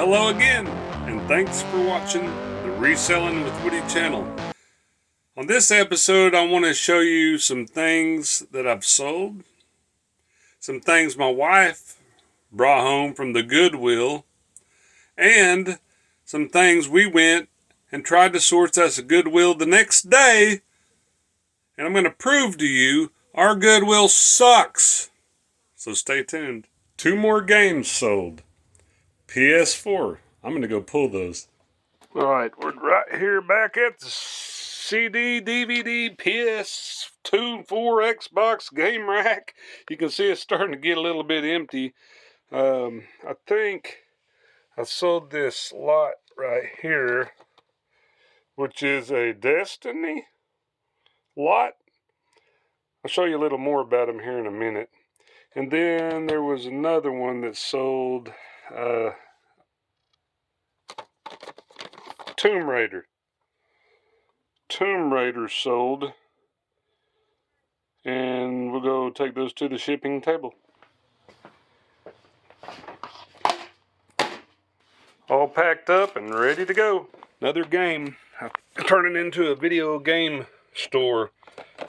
Hello again, and thanks for watching the Reselling with Woody channel. On this episode, I want to show you some things that I've sold, some things my wife brought home from the Goodwill, and some things we went and tried to source us a Goodwill the next day, and I'm going to prove to you our Goodwill sucks. So stay tuned. 2 more games sold. PS4. I'm going to go pull those. Alright, we're right here back at the CD, DVD, PS2, 4, Xbox game rack. You can see it's starting to get a little bit empty. I think I sold this lot right here, which is a Destiny lot. I'll show you a little more about them here in a minute. And then there was another one that sold Tomb Raider. Tomb Raider sold. And we'll go take those to the shipping table. All packed up and ready to go. Another game. I'm turning into a video game store.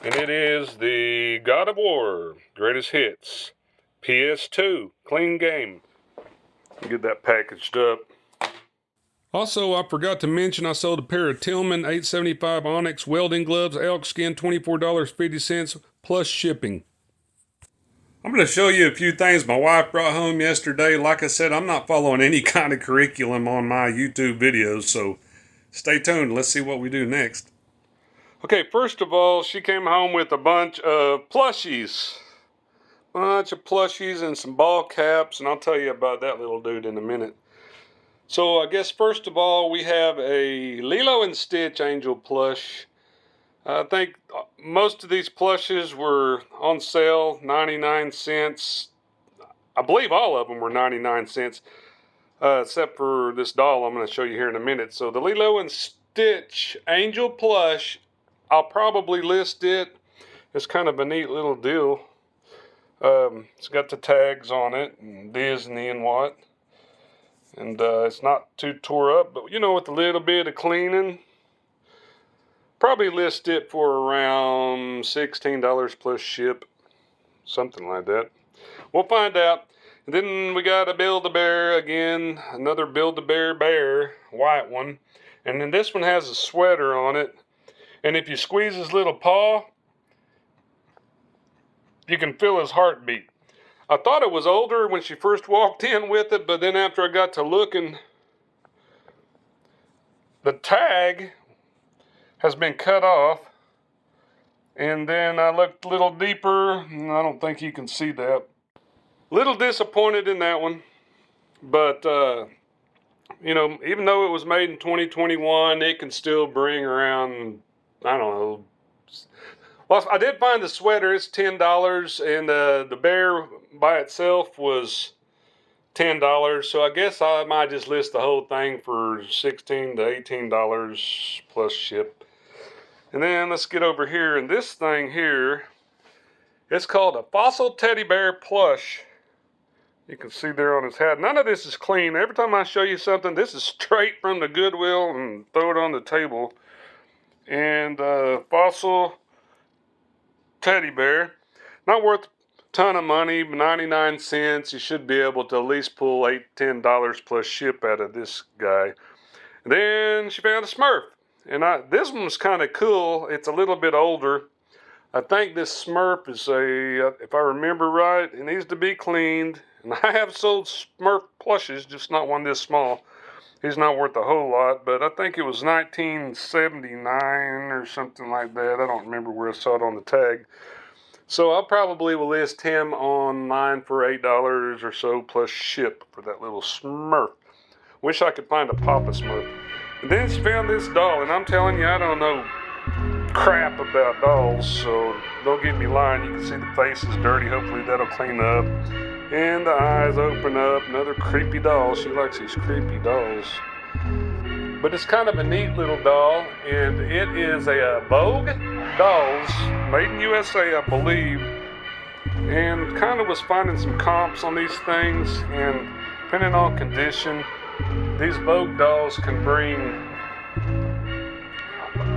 And it is the God of War Greatest Hits. PS2. Clean game. Get that packaged up. Also, I forgot to mention I sold a pair of Tillman 875 Onyx welding gloves, elk skin, $24.50 plus shipping. I'm going to show you a few things my wife brought home yesterday. Like I said, I'm not following any kind of curriculum on my YouTube videos, so stay tuned. Let's see what we do next. Okay, first of all, she came home with a bunch of plushies. Bunch of plushies and some ball caps, and I'll tell you about that little dude in a minute. So I guess first of all, we have a Lilo and Stitch Angel plush. I think most of these plushes were on sale, 99 cents. I believe all of them were 99 cents, except for this doll I'm going to show you here in a minute. So the Lilo and Stitch Angel plush, I'll probably list it. It's kind of a neat little deal. It's got the tags on it, and Disney and what. And it's not too tore up, but you know, with a little bit of cleaning, probably list it for around $16 plus ship, something like that. We'll find out. And then we got a Build-A-Bear again, another Build-A-Bear bear, white one. And then this one has a sweater on it. And if you squeeze his little paw, you can feel his heartbeat. I thought it was older when she first walked in with it, but then after I got to looking, the tag has been cut off. And then I looked a little deeper, and I don't think you can see that. Little disappointed in that one, but you know, even though it was made in 2021, it can still bring around, I don't know. Well, I did find the sweater. It's $10, and the bear by itself was $10. So I guess I might just list the whole thing for $16 to $18 plus ship. And then let's get over here. And this thing here, it's called a Fossil Teddy Bear plush. You can see there on his hat. None of this is clean. Every time I show you something, this is straight from the Goodwill and throw it on the table. And Fossil Teddy Bear, not worth a ton of money, 99 cents. You should be able to at least pull $8 to $10 plus ship out of this guy. And then she found a Smurf, and this one's kind of cool. It's a little bit older. I think this Smurf is if I remember right, it needs to be cleaned. And I have sold Smurf plushes, just not one this small. He's not worth a whole lot, but I think it was 1979 or something like that. I don't remember where I saw it on the tag. So I probably will list him online for $8 or so plus ship for that little Smurf. Wish I could find a Papa Smurf. And then she found this doll, and I'm telling you, I don't know crap about dolls, so don't get me lying. You can see the face is dirty. Hopefully that'll clean up. And the eyes open up. Another creepy doll. She likes these creepy dolls. But it's kind of a neat little doll. And it is a Vogue Dolls. Made in USA, I believe. And kind of was finding some comps on these things. And depending on condition, These Vogue dolls can bring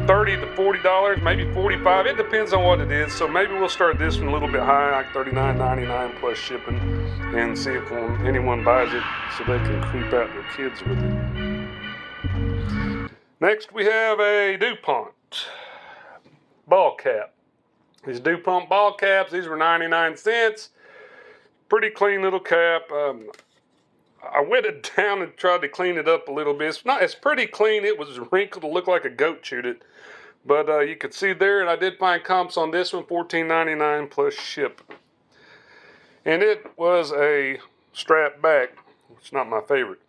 $30 to $40, maybe $45. It depends on what it is. So maybe we'll start this one a little bit high, like $39.99 plus shipping, and see if anyone buys it so they can creep out their kids with it. Next, we have a DuPont ball cap. These DuPont ball caps, these were 99 cents. Pretty clean little cap. I wet it down and tried to clean it up a little bit. It's pretty clean. It was wrinkled. It looked like a goat chewed it. But you could see there, and I did find comps on this one, $14.99 plus ship. And it was a strap back, which is not my favorite.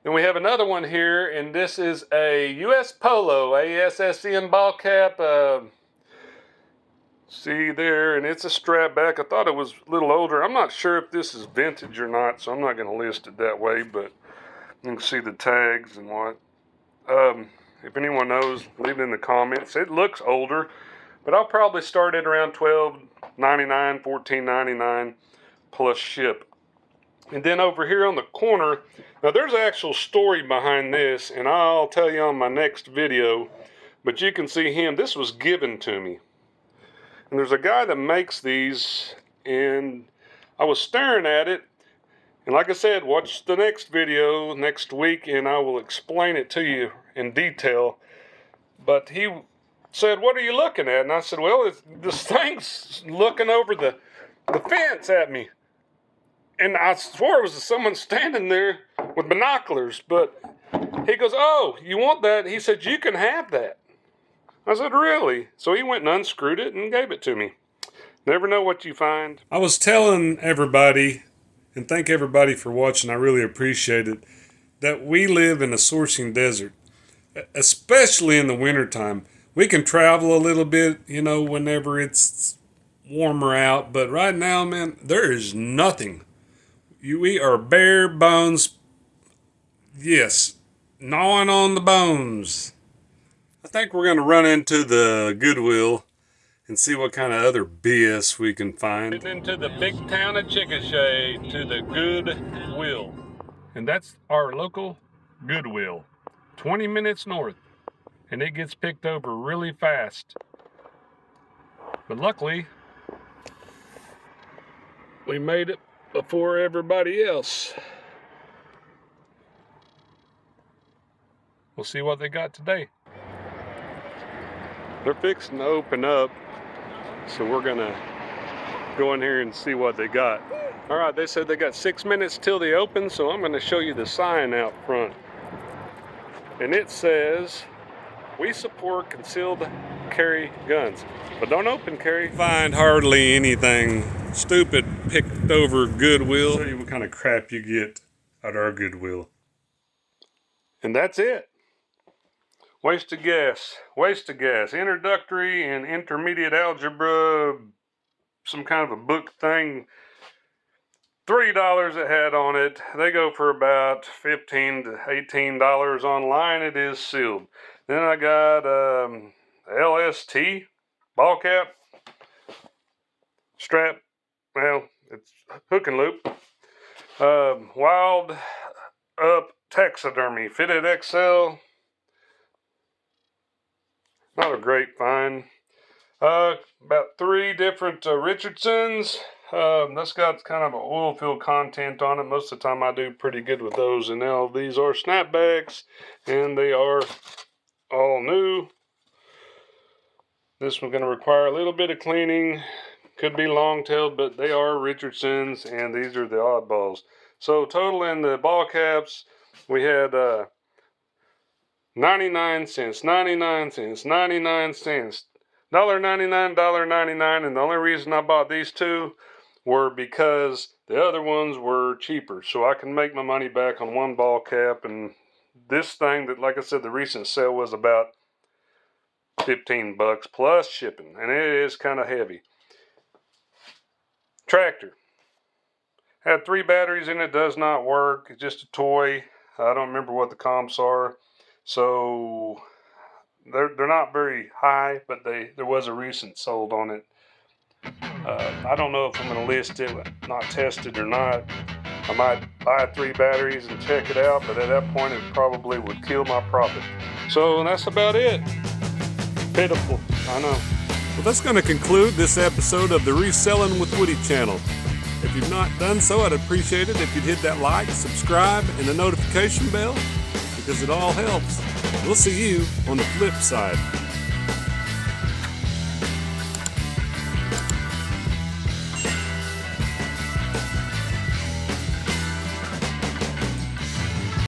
Then we have another one here, and this is a US Polo ASSN ball cap. See there, and it's a strap back. I thought it was a little older. I'm not sure if this is vintage or not, so I'm not going to list it that way, but you can see the tags and what. If anyone knows, leave it in the comments. It looks older, but I'll probably start at around $12.99, $14.99 plus ship. And then over here on the corner, now there's an actual story behind this, and I'll tell you on my next video, but you can see him. This was given to me. And there's a guy that makes these, and I was staring at it, and like I said, watch the next video next week, and I will explain it to you in detail. But he said, "What are you looking at?" And I said, "Well, this thing's looking over the fence at me." And I swore it was someone standing there with binoculars. But he goes, "Oh, you want that?" He said, "You can have that." I said, "Really?" So he went and unscrewed it and gave it to me. Never know what you find. I was telling everybody, and thank everybody for watching, I really appreciate it, that we live in a sourcing desert, especially in the wintertime. We can travel a little bit, whenever it's warmer out, but right now, man, there is nothing. We are bare bones, yes, gnawing on the bones. I think we're going to run into the Goodwill and see what kind of other BS we can find. Getting into the big town of Chickasha to the Goodwill. And that's our local Goodwill. 20 minutes north. And it gets picked over really fast. But luckily, we made it before everybody else. We'll see what they got today. They're fixing to open up, so we're gonna go in here and see what they got. All right, they said they got 6 minutes till they open, so I'm gonna show you the sign out front. And it says, "We support concealed carry guns, but don't open carry." Find hardly anything. Stupid picked over Goodwill. I'll show you what kind of crap you get at our Goodwill. And that's it. Waste of gas. Introductory and intermediate algebra, some kind of a book thing. $3 it had on it. They go for about $15 to $18 online. It is sealed. Then I got LST ball cap strap. Well, it's hook and loop. Wild Up taxidermy fitted XL. Not a great find. About 3 different Richardsons. That's got kind of an oil field content on it. Most of the time I do pretty good with those. And now these are snapbacks, and they are all new. This one's going to require a little bit of cleaning. Could be long-tailed, but they are Richardsons, and these are the oddballs. So total in the ball caps, we had 99 cents, 99 cents, 99 cents, $1.99, $1.99, and the only reason I bought these two were because the other ones were cheaper, so I can make my money back on one ball cap. And this thing, that, like I said, the recent sale was about $15 plus shipping, and it is kind of heavy. Tractor had 3 batteries in it. Does not work. It's just a toy. I don't remember what the comps are. So they're not very high, but there was a recent sold on it. I don't know if I'm going to list it, not tested or not. I might buy 3 batteries and check it out, but at that point it probably would kill my profit. So that's about it. Pitiful, I know. Well, that's going to conclude this episode of the Reselling with Woody channel. If you've not done so, I'd appreciate it if you'd hit that like, subscribe, and the notification bell, because it all helps. We'll see you on the flip side.